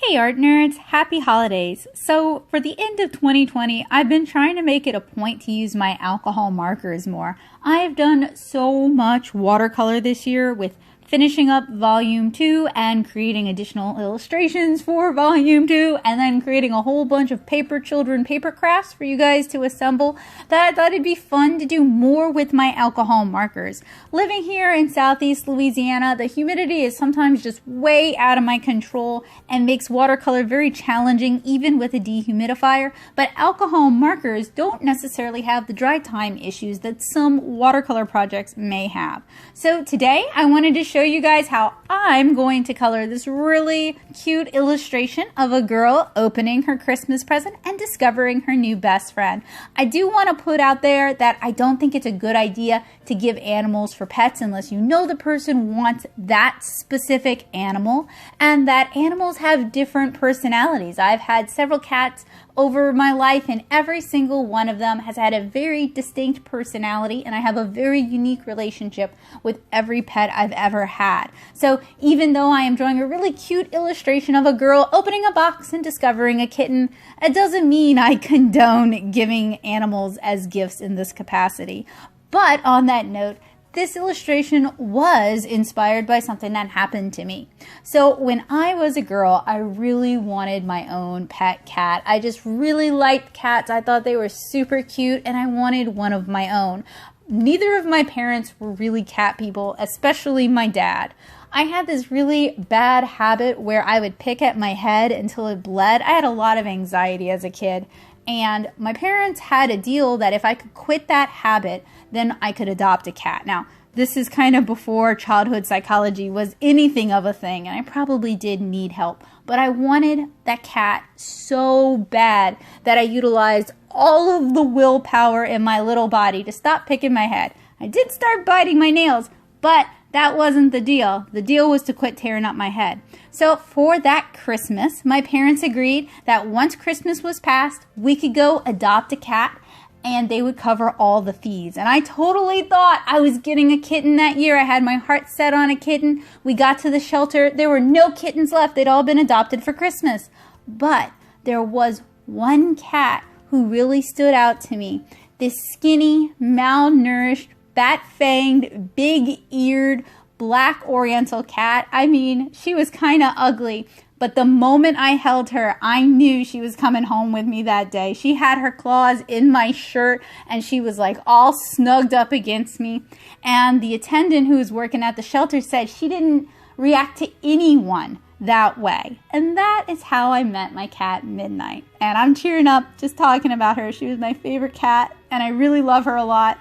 Hey art nerds, happy holidays. So for the end of 2020, I've been trying to make it a point to use my alcohol markers more. I've done so much watercolor this year with finishing up volume 2 and creating additional illustrations for volume 2 and then creating a whole bunch of paper children paper crafts for you guys to assemble that I thought it'd be fun to do more with my alcohol markers. Living here in Southeast Louisiana, the humidity is sometimes just way out of my control and makes watercolor very challenging even with a dehumidifier, but alcohol markers don't necessarily have the dry time issues that some watercolor projects may have. So today I wanted to show you guys how I'm going to color this really cute illustration of a girl opening her Christmas present and discovering her new best friend. I do want to put out there that I don't think it's a good idea to give animals for pets unless you know the person wants that specific animal, and that animals have different personalities. I've had several cats over my life and every single one of them has had a very distinct personality, and I have a very unique relationship with every pet I've ever had. So even though I am drawing a really cute illustration of a girl opening a box and discovering a kitten, it doesn't mean I condone giving animals as gifts in this capacity. But on that note, this illustration was inspired by something that happened to me. So when I was a girl, I really wanted my own pet cat. I just really liked cats. I thought they were super cute and I wanted one of my own. Neither of my parents were really cat people, especially my dad. I had this really bad habit where I would pick at my head until it bled. I had a lot of anxiety as a kid, and my parents had a deal that if I could quit that habit, then I could adopt a cat. Now, this is kind of before childhood psychology was anything of a thing, and I probably did need help. But I wanted that cat so bad that I utilized all of the willpower in my little body to stop picking my head. I did start biting my nails, but that wasn't the deal. The deal was to quit tearing up my head. So for that Christmas, my parents agreed that once Christmas was past, we could go adopt a cat and they would cover all the fees. And I totally thought I was getting a kitten that year. I had my heart set on a kitten. We got to the shelter. There were no kittens left. They'd all been adopted for Christmas. But there was one cat who really stood out to me. This skinny, malnourished, bat-fanged, big-eared, black oriental cat. I mean, she was kind of ugly, but the moment I held her, I knew she was coming home with me that day. She had her claws in my shirt, and she was like all snugged up against me. And the attendant who was working at the shelter said she didn't react to anyone that way. And that is how I met my cat, Midnight. And I'm tearing up just talking about her. She was my favorite cat, and I really love her a lot.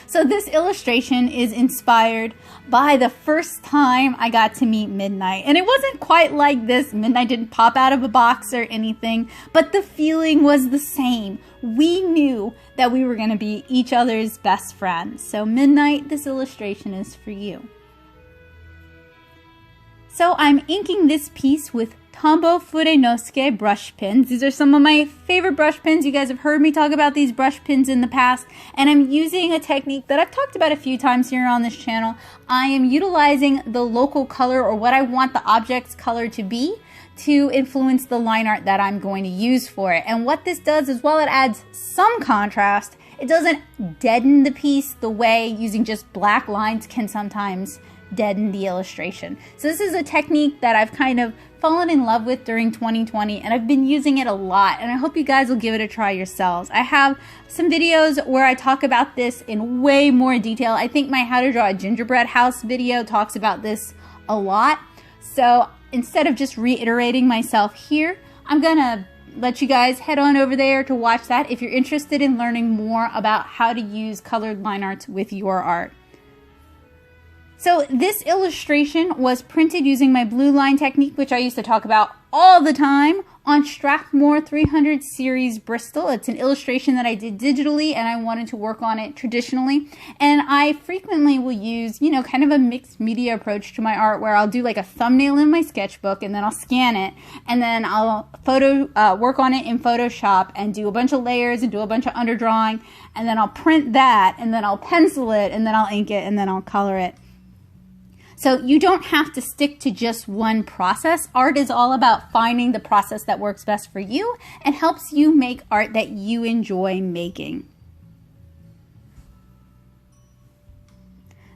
So this illustration is inspired by the first time I got to meet Midnight. And it wasn't quite like this. Midnight didn't pop out of a box or anything, but the feeling was the same. We knew that we were going to be each other's best friends. So Midnight, this illustration is for you. So I'm inking this piece with Tombow Furenosuke brush pins. These are some of my favorite brush pins. You guys have heard me talk about these brush pins in the past, and I'm using a technique that I've talked about a few times here on this channel. I am utilizing the local color, or what I want the object's color to be, to influence the line art that I'm going to use for it. And what this does is, while it adds some contrast, it doesn't deaden the piece the way using just black lines can sometimes deaden the illustration. So this is a technique that I've kind of fallen in love with during 2020, and I've been using it a lot, and I hope you guys will give it a try yourselves. I have some videos where I talk about this in way more detail. I think my How to Draw a Gingerbread House video talks about this a lot. So instead of just reiterating myself here, I'm gonna let you guys head on over there to watch that if you're interested in learning more about how to use colored line arts with your art. So this illustration was printed using my blue line technique, which I used to talk about all the time, on Strathmore 300 series Bristol. It's an illustration that I did digitally, and I wanted to work on it traditionally. And I frequently will use, you know, kind of a mixed media approach to my art, where I'll do like a thumbnail in my sketchbook, and then I'll scan it, and then I'll work on it in Photoshop and do a bunch of layers and do a bunch of underdrawing, and then I'll print that, and then I'll pencil it, and then I'll ink it, and then I'll color it. So you don't have to stick to just one process. Art is all about finding the process that works best for you and helps you make art that you enjoy making.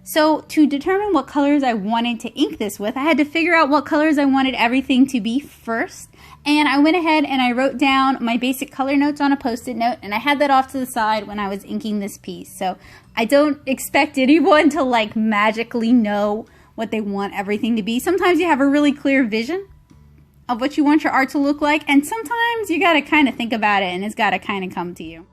So to determine what colors I wanted to ink this with, I had to figure out what colors I wanted everything to be first. And I went ahead and I wrote down my basic color notes on a Post-it note, and I had that off to the side when I was inking this piece. So I don't expect anyone to like magically know what they want everything to be. Sometimes you have a really clear vision of what you want your art to look like, and sometimes you gotta kind of think about it and it's gotta kind of come to you.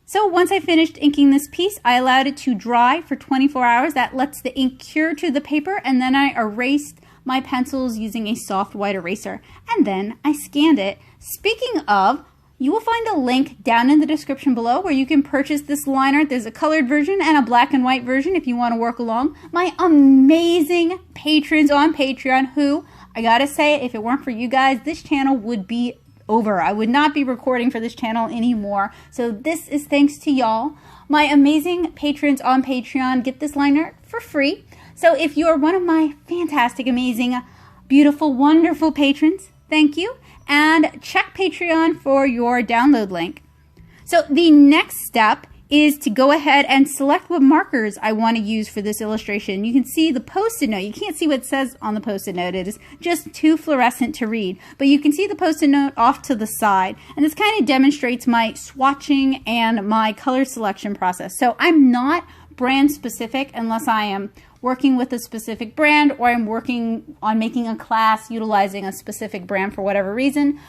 So once I finished inking this piece, I allowed it to dry for 24 hours. That lets the ink cure to the paper, and then I erased my pencils using a soft white eraser. And then I scanned it. Speaking of, you will find a link down in the description below where you can purchase this line art. There's a colored version and a black and white version if you want to work along. My amazing patrons on Patreon who, I gotta say, if it weren't for you guys, this channel would be over. I would not be recording for this channel anymore. So this is thanks to y'all. My amazing patrons on Patreon get this line art for free. So if you are one of my fantastic, amazing, beautiful, wonderful patrons, thank you. And check Patreon for your download link. So the next step is to go ahead and select what markers I want to use for this illustration. You can see the Post-it note. You can't see what it says on the Post-it note. It is just too fluorescent to read. But you can see the Post-it note off to the side. And this kind of demonstrates my swatching and my color selection process. So I'm not brand specific unless I am working with a specific brand or I'm working on making a class utilizing a specific brand for whatever reason.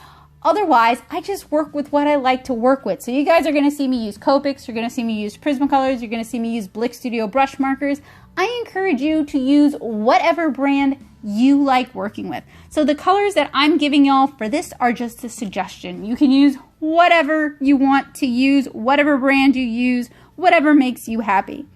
Otherwise, I just work with what I like to work with. So you guys are going to see me use Copics, you're going to see me use Prismacolors, you're going to see me use Blick Studio brush markers. I encourage you to use whatever brand you like working with. So the colors that I'm giving y'all for this are just a suggestion. You can use whatever you want to use, whatever brand you use, whatever makes you happy.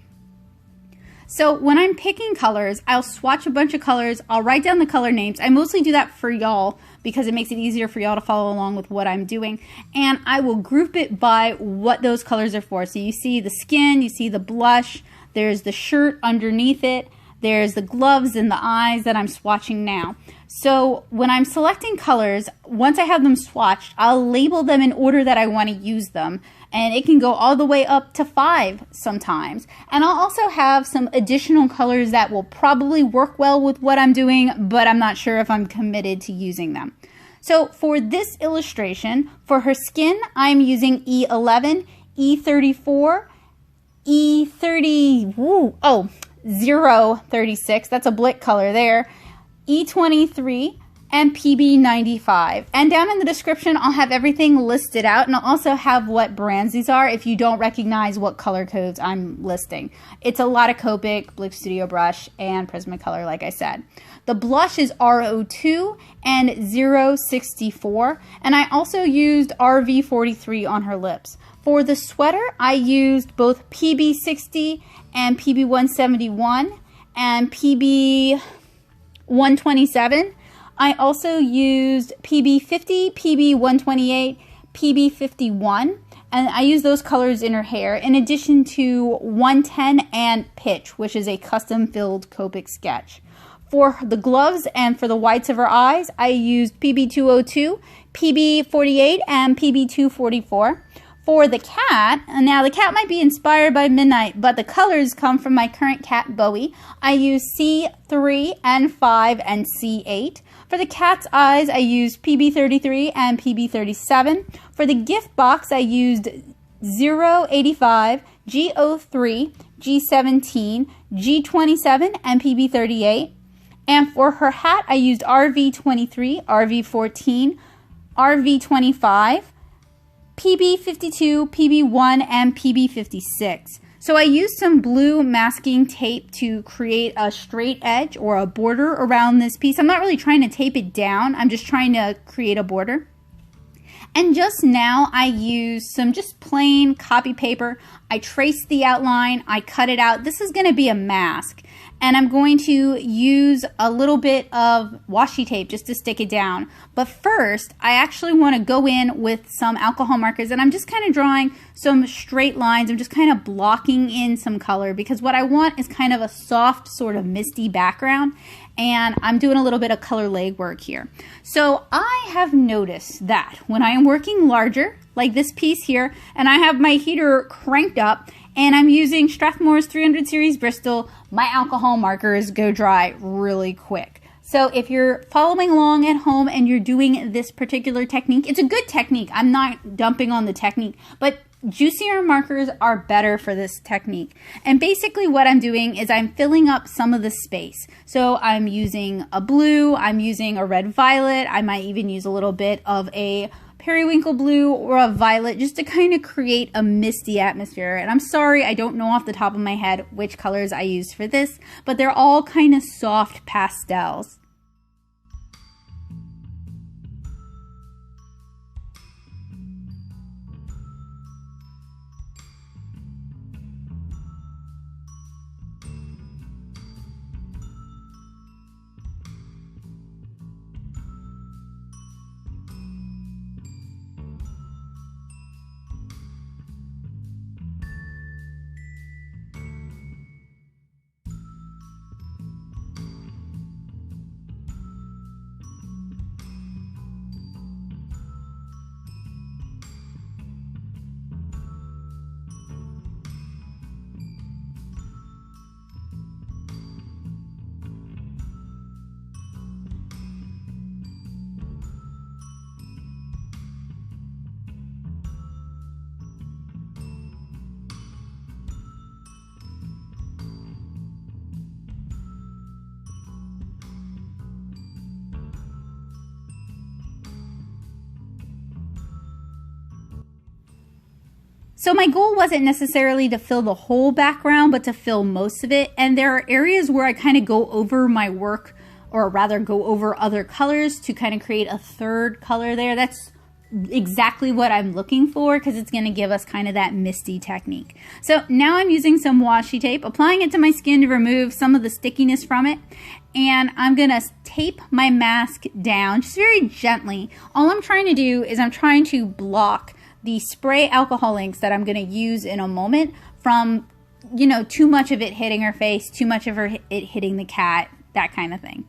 So when I'm picking colors, I'll swatch a bunch of colors, I'll write down the color names. I mostly do that for y'all because it makes it easier for y'all to follow along with what I'm doing. And I will group it by what those colors are for. So you see the skin, you see the blush, there's the shirt underneath it, there's the gloves and the eyes that I'm swatching now. So when I'm selecting colors, once I have them swatched, I'll label them in order that I want to use them. And it can go all the way up to 5 sometimes. And I'll also have some additional colors that will probably work well with what I'm doing, but I'm not sure if I'm committed to using them. So for this illustration, for her skin, I'm using E11, E34, E30, 036, that's a Blick color there, E23, and PB95. And down in the description, I'll have everything listed out, and I'll also have what brands these are if you don't recognize what color codes I'm listing. It's a lot of Copic, Blick Studio Brush, and Prismacolor, like I said. The blush is R02 and 064, and I also used RV43 on her lips. For the sweater, I used both PB60 and PB171 and PB127. I also used PB50, PB128, PB51, and I used those colors in her hair, in addition to 110 and Pitch, which is a custom-filled Copic sketch. For the gloves and for the whites of her eyes, I used PB202, PB48, and PB244. For the cat, and now the cat might be inspired by Midnight, but the colors come from my current cat, Bowie. I use C3, N5, and C8. For the cat's eyes, I used PB33 and PB37. For the gift box, I used 085, G03, G17, G27, and PB38. And for her hat, I used RV23, RV14, RV25, PB52, PB1, and PB56. So I used some blue masking tape to create a straight edge or a border around this piece. I'm not really trying to tape it down. I'm just trying to create a border. And just now I used some just plain copy paper. I traced the outline, I cut it out. This is going to be a mask. And I'm going to use a little bit of washi tape just to stick it down. But first, I actually want to go in with some alcohol markers, and I'm just kind of drawing some straight lines. I'm just kind of blocking in some color because what I want is kind of a soft, sort of misty background. And I'm doing a little bit of color legwork here. So I have noticed that when I am working larger, like this piece here, and I have my heater cranked up, and I'm using Strathmore's 300 series Bristol, my alcohol markers go dry really quick. So if you're following along at home and you're doing this particular technique, it's a good technique. I'm not dumping on the technique, but juicier markers are better for this technique. And basically what I'm doing is I'm filling up some of the space. So I'm using a blue, I'm using a red violet, I might even use a little bit of a periwinkle blue or a violet just to kind of create a misty atmosphere. And I'm sorry, I don't know off the top of my head which colors I used for this, but they're all kind of soft pastels. So my goal wasn't necessarily to fill the whole background, but to fill most of it. And there are areas where I kind of go over my work, or rather go over other colors to kind of create a third color there. That's exactly what I'm looking for because it's going to give us kind of that misty technique. So now I'm using some washi tape, applying it to my skin to remove some of the stickiness from it. And I'm going to tape my mask down just very gently. All I'm trying to do is I'm trying to block the spray alcohol inks that I'm going to use in a moment from, you know, too much of it hitting her face, too much of it hitting the cat, that kind of thing.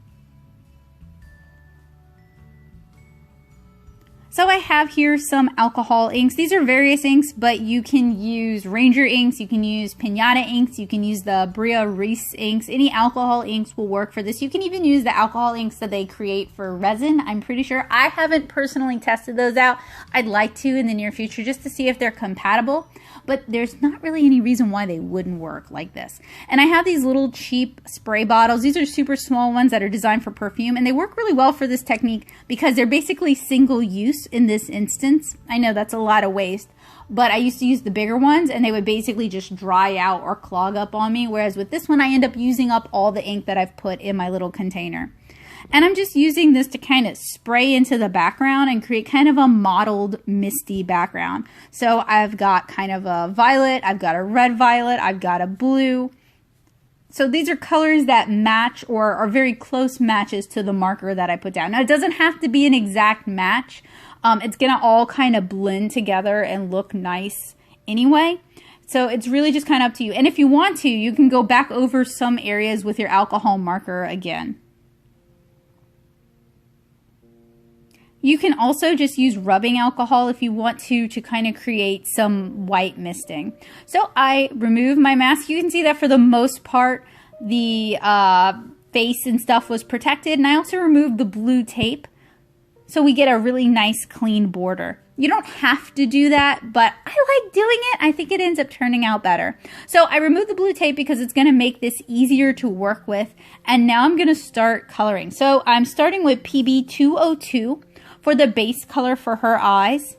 So I have here some alcohol inks. These are various inks, but you can use Ranger inks, you can use Pinata inks, you can use the Bria Reese inks. Any alcohol inks will work for this. You can even use the alcohol inks that they create for resin, I'm pretty sure. I haven't personally tested those out. I'd like to in the near future just to see if they're compatible, but there's not really any reason why they wouldn't work like this. And I have these little cheap spray bottles. These are super small ones that are designed for perfume, and they work really well for this technique because they're basically single use in this instance. I know that's a lot of waste, but I used to use the bigger ones and they would basically just dry out or clog up on me, whereas with this one I end up using up all the ink that I've put in my little container. And I'm just using this to kind of spray into the background and create kind of a mottled misty background. So I've got kind of a violet, I've got a red violet, I've got a blue. So these are colors that match or are very close matches to the marker that I put down. Now it doesn't have to be an exact match. It's gonna all kind of blend together and look nice anyway. So it's really just kind of up to you. And if you want to, you can go back over some areas with your alcohol marker again. You can also just use rubbing alcohol if you want to kind of create some white misting. So I remove my mask. You can see that for the most part, the face and stuff was protected. And I also removed the blue tape so we get a really nice clean border. You don't have to do that, but I like doing it. I think it ends up turning out better. So I removed the blue tape because it's going to make this easier to work with. And now I'm going to start coloring. So I'm starting with PB 202 for the base color for her eyes.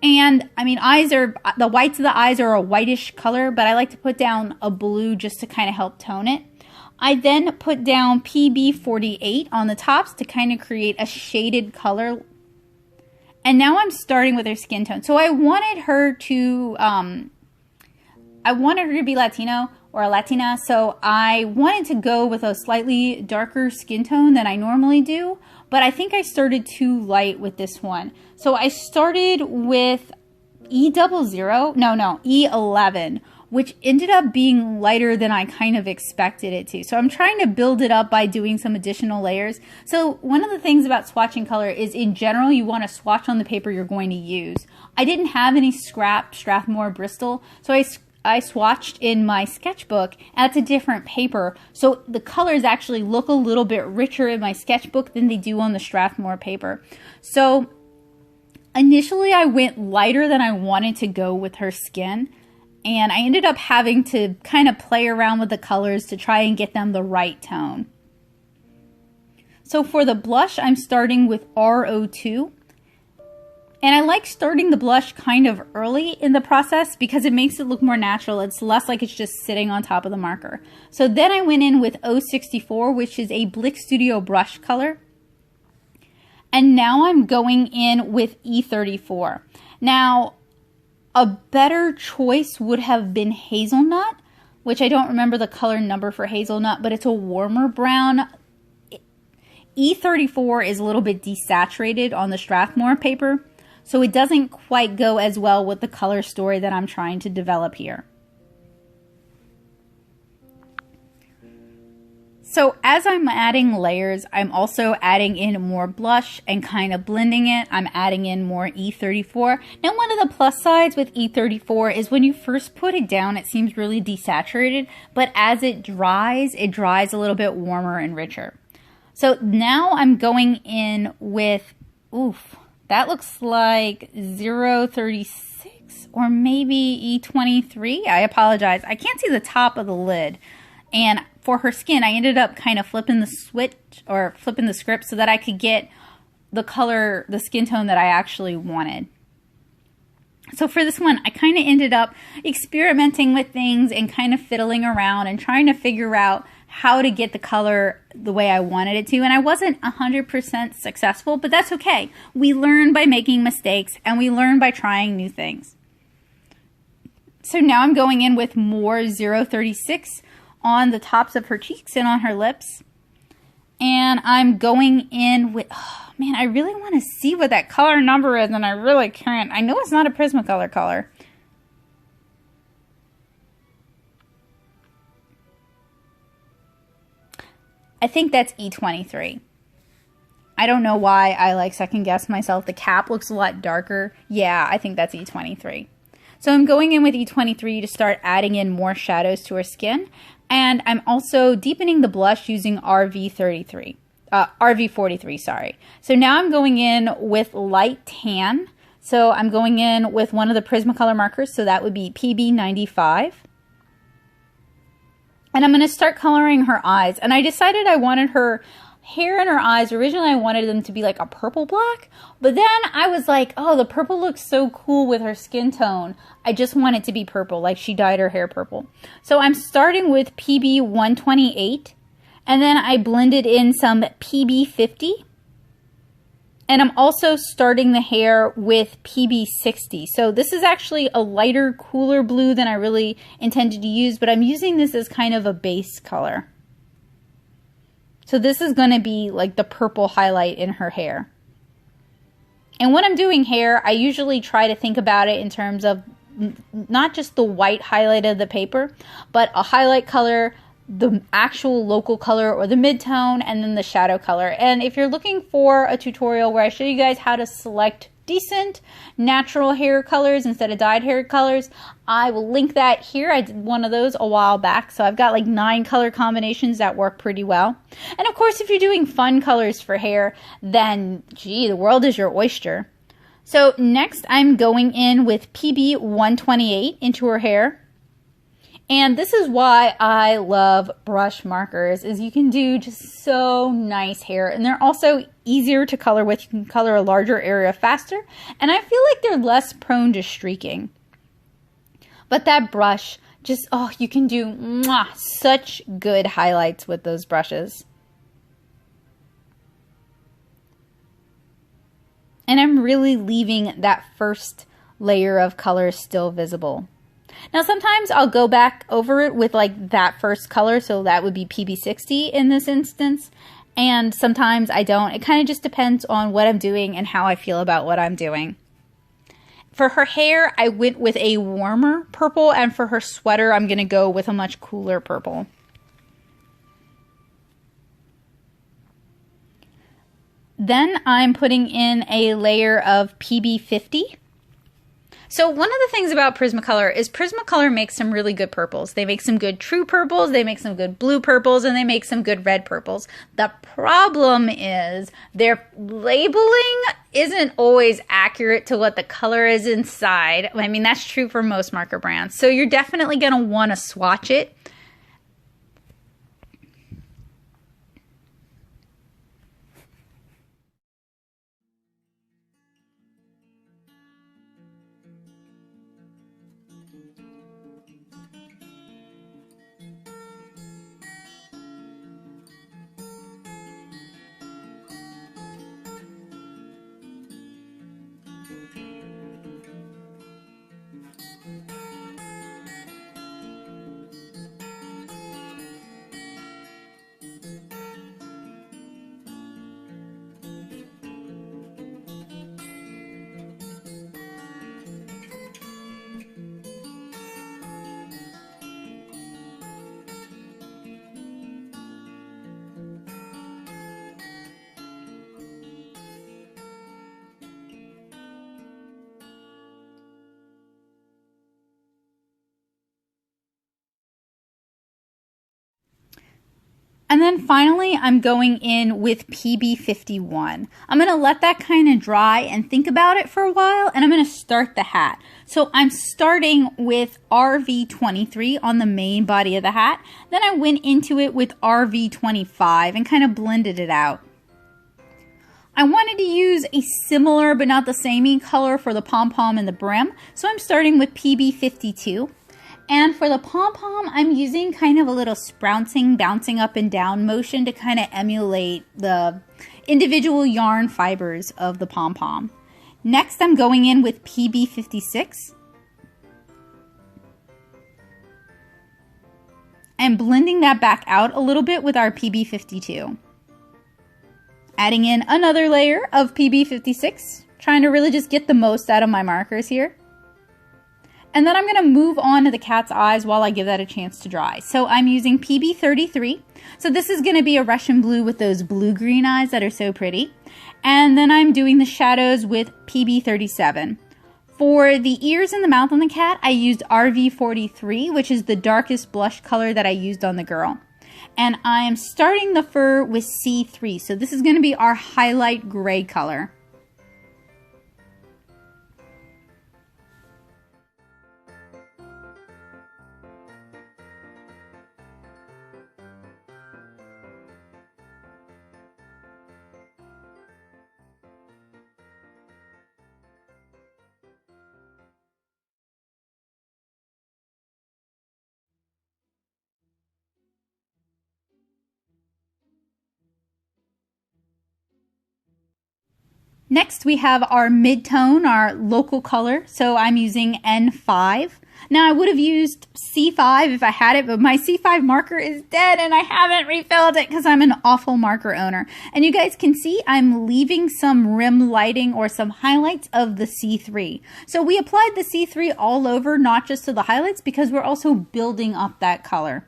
And I mean, the whites of the eyes are a whitish color, but I like to put down a blue just to kind of help tone it. I then put down PB 48 on the tops to kind of create a shaded color. And now I'm starting with her skin tone. So I wanted her to be Latino or a Latina. So I wanted to go with a slightly darker skin tone than I normally do. But I think I started too light with this one. So I started with E11, which ended up being lighter than I kind of expected it to. So I'm trying to build it up by doing some additional layers. So one of the things about swatching color is, in general, you want to swatch on the paper you're going to use. I didn't have any scrap Strathmore Bristol, so I swatched in my sketchbook, and it's a different paper. So the colors actually look a little bit richer in my sketchbook than they do on the Strathmore paper. So initially I went lighter than I wanted to go with her skin. And I ended up having to kind of play around with the colors to try and get them the right tone. So for the blush, I'm starting with R02. And I like starting the blush kind of early in the process because it makes it look more natural. It's less like it's just sitting on top of the marker. So then I went in with 064, which is a Blick Studio brush color. And now I'm going in with E34. Now, a better choice would have been hazelnut, which I don't remember the color number for hazelnut, but it's a warmer brown. E34 is a little bit desaturated on the Strathmore paper, so it doesn't quite go as well with the color story that I'm trying to develop here. So as I'm adding layers, I'm also adding in more blush and kind of blending it. I'm adding in more E34. Now, one of the plus sides with E34 is when you first put it down, it seems really desaturated, but as it dries a little bit warmer and richer. So now I'm going in with, oof, that looks like 036 or maybe E23. I apologize. I can't see the top of the lid. And for her skin, I ended up kind of flipping the script so that I could get the color, the skin tone that I actually wanted. So for this one, I kind of ended up experimenting with things and kind of fiddling around and trying to figure out how to get the color the way I wanted it to. And I wasn't 100% successful, but that's okay. We learn by making mistakes and we learn by trying new things. So now I'm going in with more 036 on the tops of her cheeks and on her lips. And I'm going in with, oh man, I really want to see what that color number is, and I really can't. I know it's not a Prismacolor color. I think that's E23. I don't know why I like second guess myself. The cap looks a lot darker. Yeah, I think that's E23. So I'm going in with E23 to start adding in more shadows to her skin. And I'm also deepening the blush using RV43, sorry. So now I'm going in with light tan. So I'm going in with one of the Prismacolor markers, so that would be PB95. And I'm going to start coloring her eyes. And I decided I wanted her hair and her eyes, originally I wanted them to be like a purple black, but then I was like, oh, the purple looks so cool with her skin tone. I just want it to be purple, like she dyed her hair purple. So I'm starting with PB 128, and then I blended in some PB 50, and I'm also starting the hair with PB 60. So this is actually a lighter, cooler blue than I really intended to use, but I'm using this as kind of a base color. So this is going to be like the purple highlight in her hair. And when I'm doing hair, I usually try to think about it in terms of not just the white highlight of the paper, but a highlight color, the actual local color or the mid-tone, and then the shadow color. And if you're looking for a tutorial where I show you guys how to select decent natural hair colors instead of dyed hair colors. I will link that here. I did one of those a while back, so I've got like 9 color combinations that work pretty well. And of course, if you're doing fun colors for hair, then gee, the world is your oyster. So next I'm going in with PB 128 into her hair. And this is why I love brush markers, is you can do just so nice hair, and they're also easier to color with. You can color a larger area faster, and I feel like they're less prone to streaking. But that brush, just, oh, you can do such good highlights with those brushes. And I'm really leaving that first layer of color still visible. Now sometimes I'll go back over it with like that first color, so that would be PB60 in this instance, and sometimes I don't. It kind of just depends on what I'm doing and how I feel about what I'm doing. For her hair, I went with a warmer purple, and for her sweater, I'm going to go with a much cooler purple. Then I'm putting in a layer of PB50. So one of the things about Prismacolor is Prismacolor makes some really good purples. They make some good true purples, they make some good blue purples, and they make some good red purples. The problem is their labeling isn't always accurate to what the color is inside. I mean, that's true for most marker brands. So you're definitely going to want to swatch it. And then finally, I'm going in with PB51. I'm going to let that kind of dry and think about it for a while, and I'm going to start the hat. So I'm starting with RV23 on the main body of the hat. Then I went into it with RV25 and kind of blended it out. I wanted to use a similar but not the same color for the pom-pom and the brim, so I'm starting with PB52. And for the pom-pom, I'm using kind of a little sprouting, bouncing up and down motion to kind of emulate the individual yarn fibers of the pom-pom. Next, I'm going in with PB56. And blending that back out a little bit with our PB52. Adding in another layer of PB56, trying to really just get the most out of my markers here. And then I'm going to move on to the cat's eyes while I give that a chance to dry. So I'm using PB33. So this is going to be a Russian blue with those blue-green eyes that are so pretty. And then I'm doing the shadows with PB37. For the ears and the mouth on the cat, I used RV43, which is the darkest blush color that I used on the girl. And I am starting the fur with C3. So this is going to be our highlight gray color. Next, we have our mid-tone, our local color. So I'm using N5. Now, I would have used C5 if I had it, but my C5 marker is dead and I haven't refilled it because I'm an awful marker owner. And you guys can see I'm leaving some rim lighting or some highlights of the C3. So we applied the C3 all over, not just to the highlights, because we're also building up that color.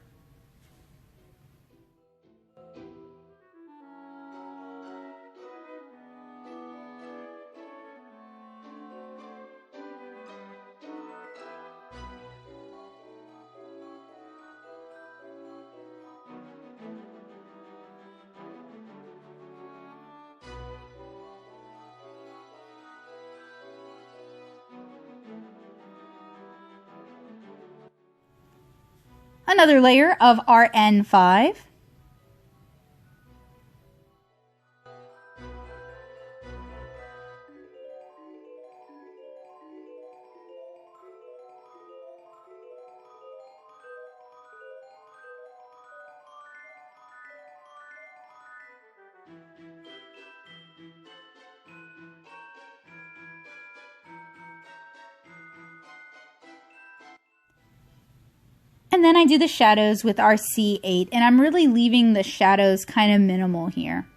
Another layer of our N5. And then I do the shadows with our C8, and I'm really leaving the shadows kind of minimal here.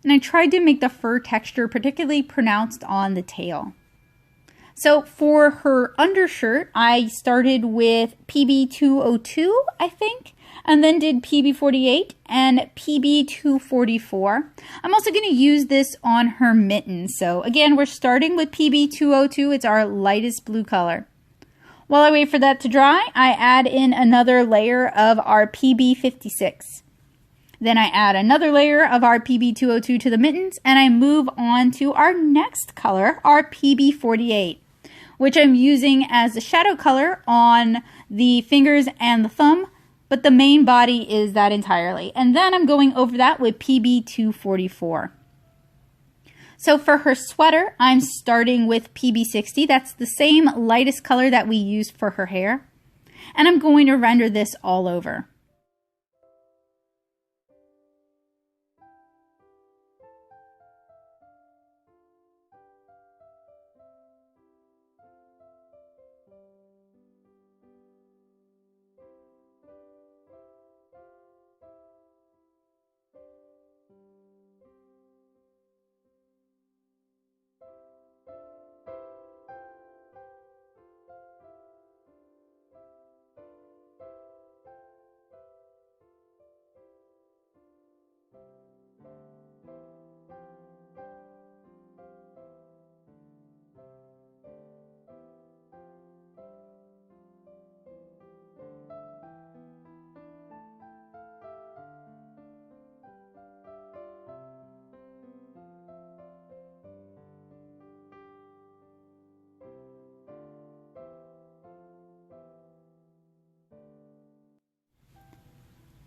And I tried to make the fur texture particularly pronounced on the tail. So for her undershirt, I started with PB202, I think, and then did PB48 and PB244. I'm also going to use this on her mittens. So again, we're starting with PB202. It's our lightest blue color. While I wait for that to dry, I add in another layer of our PB56. Then I add another layer of our PB202 to the mittens, and I move on to our next color, our PB48, which I'm using as the shadow color on the fingers and the thumb, but the main body is that entirely. And then I'm going over that with PB244. So for her sweater, I'm starting with PB60. That's the same lightest color that we used for her hair. And I'm going to render this all over.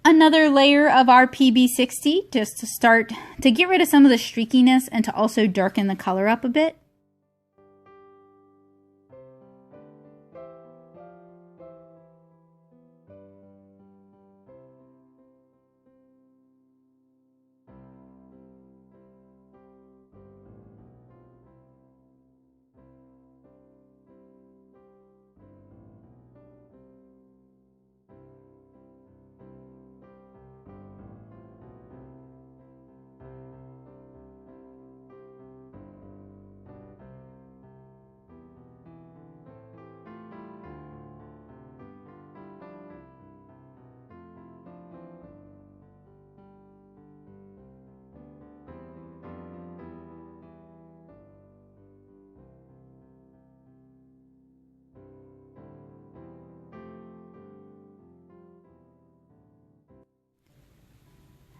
Another layer of our PB60 just to start to get rid of some of the streakiness and to also darken the color up a bit.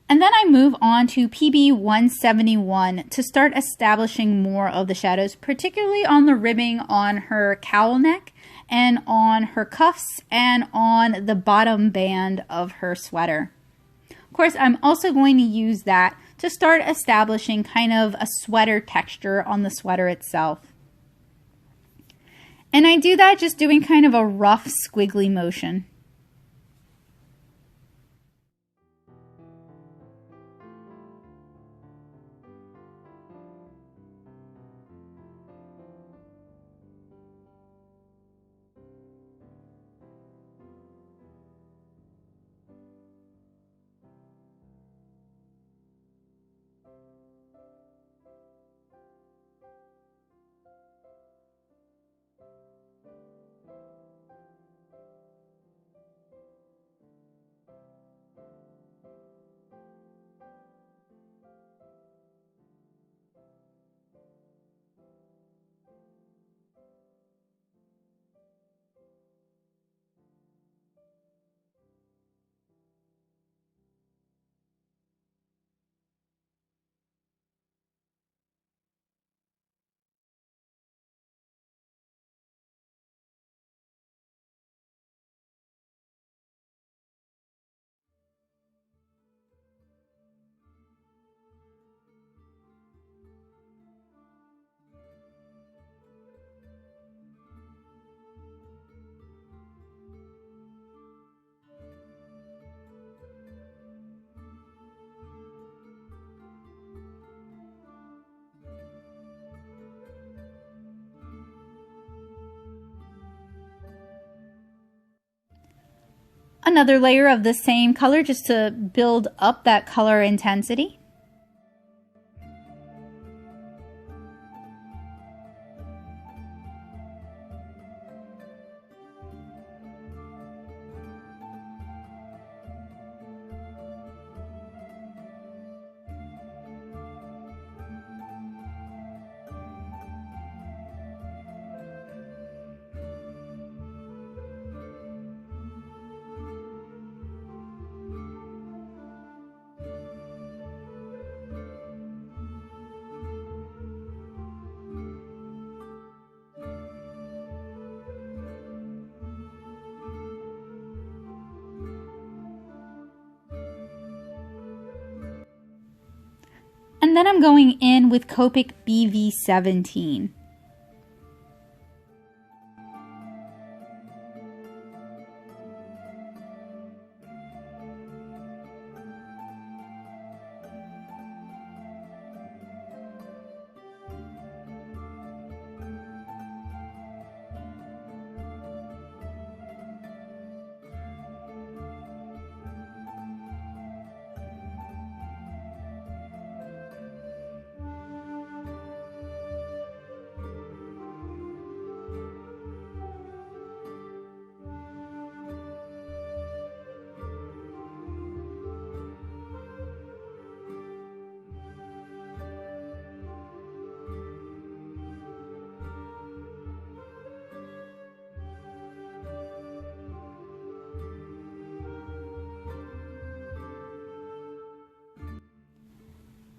And then I move on to PB171 to start establishing more of the shadows, particularly on the ribbing on her cowl neck and on her cuffs and on the bottom band of her sweater. Of course, I'm also going to use that to start establishing kind of a sweater texture on the sweater itself. And I do that just doing kind of a rough squiggly motion. Another layer of the same color just to build up that color intensity. And then I'm going in with Copic BV17.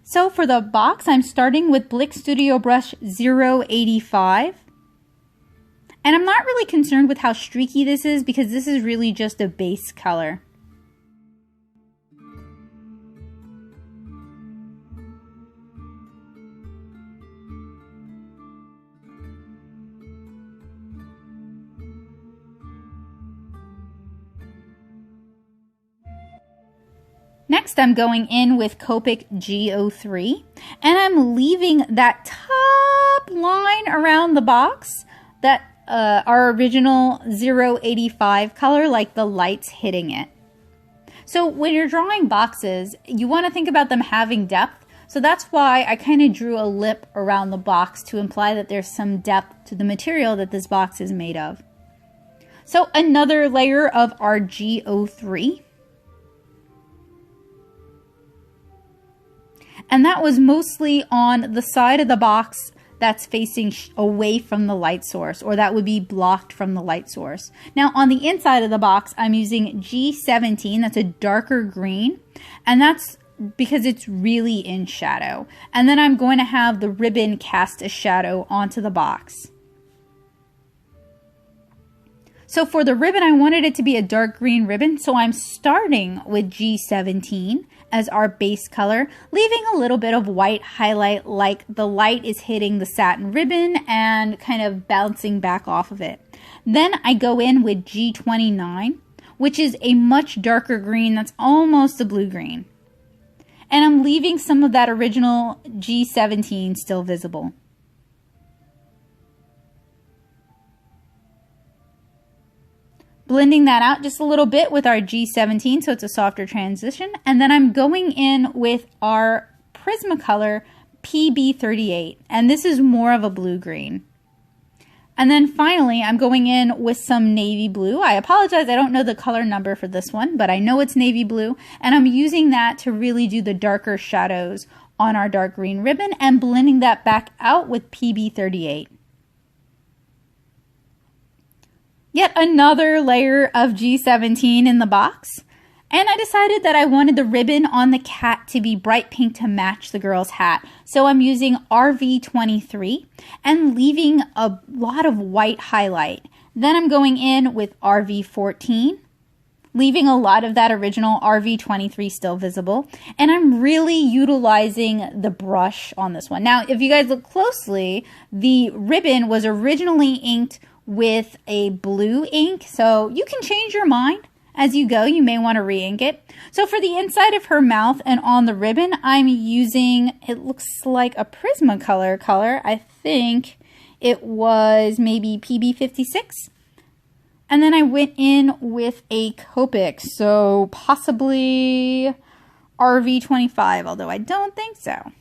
So for the box, I'm starting with Blick Studio Brush 085. And I'm not really concerned with how streaky this is because this is really just a base color. Next, I'm going in with Copic G03, and I'm leaving that top line around the box, that our original 085 color, like the lights hitting it. So when you're drawing boxes, you want to think about them having depth. So that's why I kind of drew a lip around the box to imply that there's some depth to the material that this box is made of. So another layer of our G03. And that was mostly on the side of the box that's facing away from the light source, or that would be blocked from the light source. Now on the inside of the box, I'm using G17, that's a darker green, and that's because it's really in shadow. And then I'm going to have the ribbon cast a shadow onto the box. So for the ribbon, I wanted it to be a dark green ribbon, so I'm starting with G17 as our base color, leaving a little bit of white highlight like the light is hitting the satin ribbon and kind of bouncing back off of it. Then I go in with G29, which is a much darker green that's almost a blue-green. And I'm leaving some of that original G17 still visible. Blending that out just a little bit with our G17 so it's a softer transition. And then I'm going in with our Prismacolor PB38. And this is more of a blue-green. And then finally, I'm going in with some navy blue. I apologize, I don't know the color number for this one, but I know it's navy blue. And I'm using that to really do the darker shadows on our dark green ribbon and blending that back out with PB38. Yet another layer of G17 in the box. And I decided that I wanted the ribbon on the cat to be bright pink to match the girl's hat. So I'm using RV23 and leaving a lot of white highlight. Then I'm going in with RV14, leaving a lot of that original RV23 still visible. And I'm really utilizing the brush on this one. Now, if you guys look closely, the ribbon was originally inked with a blue ink, so you can change your mind as you go. You may want to re-ink it. So for the inside of her mouth and on the ribbon, I'm using, it looks like a Prismacolor color. I think it was maybe PB56. And then I went in with a Copic, so possibly RV25, although I don't think so.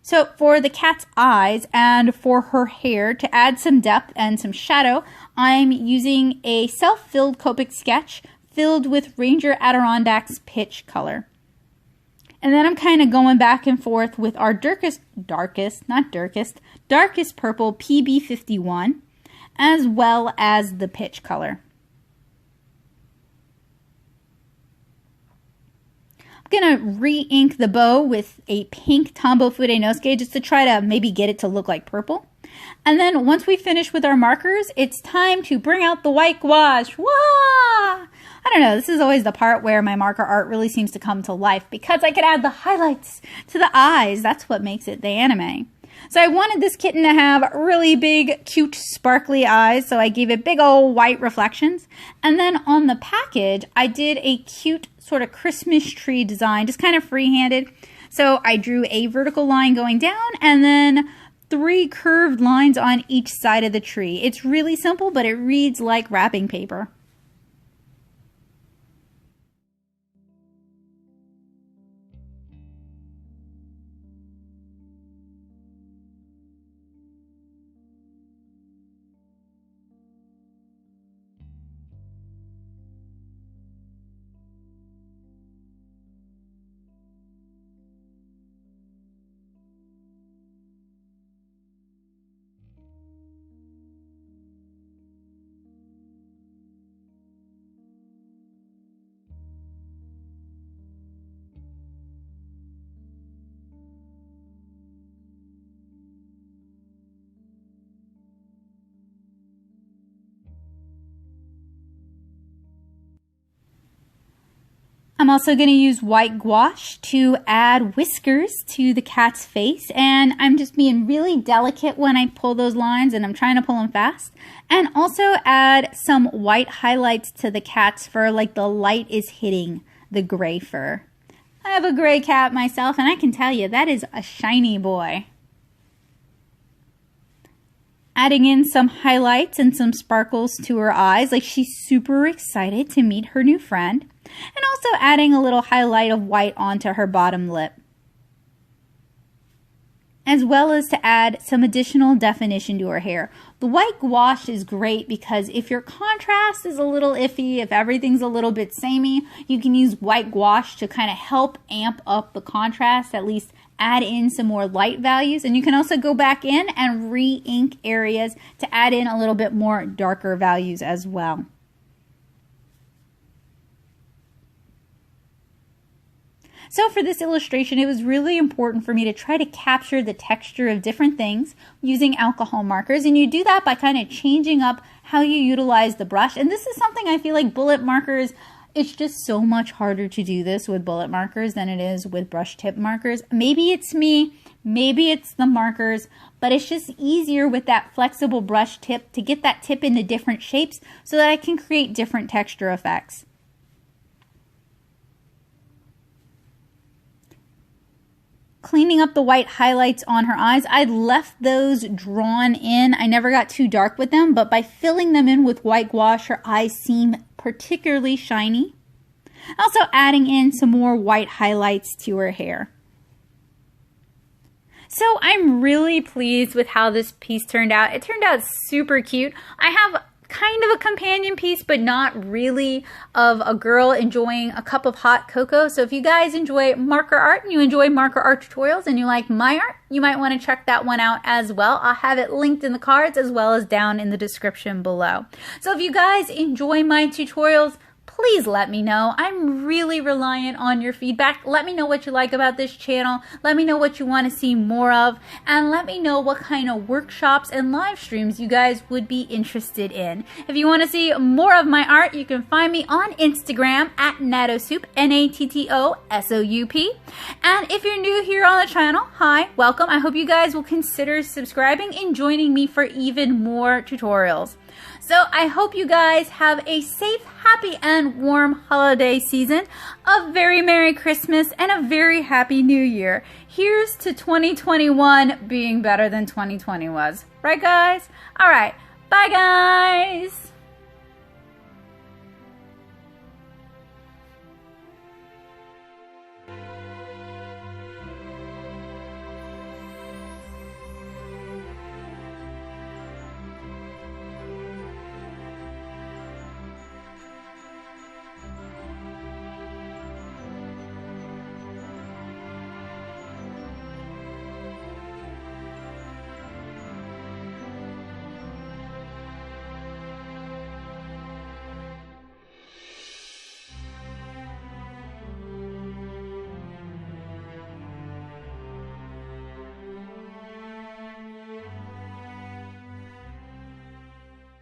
So for the cat's eyes and for her hair, to add some depth and some shadow, I'm using a self-filled Copic sketch filled with Ranger Adirondack's pitch color. And then I'm kind of going back and forth with our darkest purple PB51, as well as the pitch color. I'm going to re-ink the bow with a pink Tombow Fude Inosuke just to try to maybe get it to look like purple. And then once we finish with our markers, it's time to bring out the white gouache. Wah! I don't know, this is always the part where my marker art really seems to come to life because I can add the highlights to the eyes. That's what makes it the anime. So I wanted this kitten to have really big, cute, sparkly eyes, so I gave it big old white reflections. And then on the package, I did a cute sort of Christmas tree design, just kind of free-handed. So I drew a vertical line going down and then 3 curved lines on each side of the tree. It's really simple, but it reads like wrapping paper. I'm also going to use white gouache to add whiskers to the cat's face, and I'm just being really delicate when I pull those lines, and I'm trying to pull them fast. And also add some white highlights to the cat's fur, like the light is hitting the gray fur. I have a gray cat myself, and I can tell you that is a shiny boy. Adding in some highlights and some sparkles to her eyes, like she's super excited to meet her new friend. And also adding a little highlight of white onto her bottom lip. As well as to add some additional definition to her hair. The white gouache is great because if your contrast is a little iffy, if everything's a little bit samey, you can use white gouache to kind of help amp up the contrast, at least add in some more light values. And you can also go back in and re-ink areas to add in a little bit more darker values as well. So for this illustration, it was really important for me to try to capture the texture of different things using alcohol markers. And you do that by kind of changing up how you utilize the brush. And this is something I feel like bullet markers, it's just so much harder to do this with bullet markers than it is with brush tip markers. Maybe it's me, maybe it's the markers, but it's just easier with that flexible brush tip to get that tip into different shapes so that I can create different texture effects. Cleaning up the white highlights on her eyes, I left those drawn in. I never got too dark with them, but by filling them in with white gouache, her eyes seem particularly shiny. Also adding in some more white highlights to her hair. So I'm really pleased with how this piece turned out. It turned out super cute. I have kind of a companion piece, but not really, of a girl enjoying a cup of hot cocoa. So if you guys enjoy marker art and you enjoy marker art tutorials and you like my art, you might want to check that one out as well. I'll have it linked in the cards as well as down in the description below. So if you guys enjoy my tutorials, please let me know. I'm really reliant on your feedback. Let me know what you like about this channel. Let me know what you want to see more of. And let me know what kind of workshops and live streams you guys would be interested in. If you want to see more of my art, you can find me on Instagram at Nattosoup, N-A-T-T-O-S-O-U-P. And if you're new here on the channel, hi, welcome. I hope you guys will consider subscribing and joining me for even more tutorials. So I hope you guys have a safe, happy, and warm holiday season, a very Merry Christmas, and a very Happy New Year. Here's to 2021 being better than 2020 was. Right, guys? All right. Bye, guys.